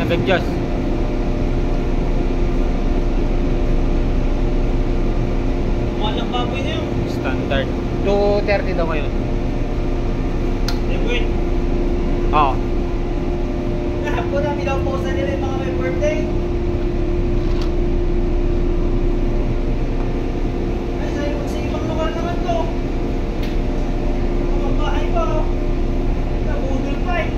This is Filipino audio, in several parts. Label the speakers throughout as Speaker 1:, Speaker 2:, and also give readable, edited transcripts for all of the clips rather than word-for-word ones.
Speaker 1: Nag-adjust.
Speaker 2: Walang baboy na yun.
Speaker 1: Standard. 230 daw ngayon.
Speaker 2: Wait.
Speaker 1: Oo.
Speaker 2: Kahapon na pinaposa nila yung mga may birthday. Ay, sa ibang lugar naman to. Mga bahay pa. Nabudol pa eh.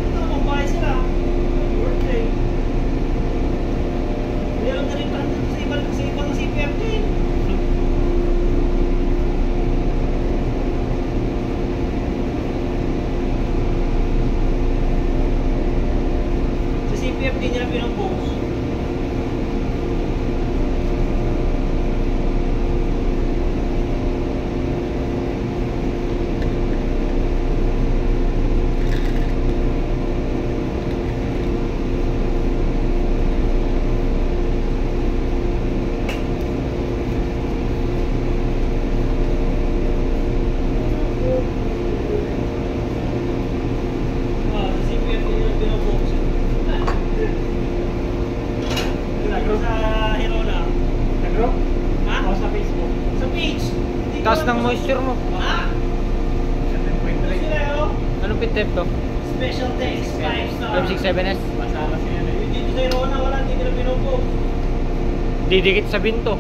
Speaker 2: Ito, mga bahay sila. Birthday. Meron na rin pa sa ibang CPFD. CPFD nila pinupost. CPFD nila pinupost. Sa Hirona.
Speaker 3: Sa group?
Speaker 2: Ha?
Speaker 3: O sa Facebook?
Speaker 2: Sa page.
Speaker 1: Taas ng moisture mo.
Speaker 2: Ha?
Speaker 3: 7.3.
Speaker 2: Sila yun.
Speaker 1: Anong pitep to?
Speaker 2: Special taste. 5 star.
Speaker 1: 567S.
Speaker 3: Masala siya eh.
Speaker 2: Dito sa Hirona, wala. Hindi nila pinupost.
Speaker 1: Didikit sa binto.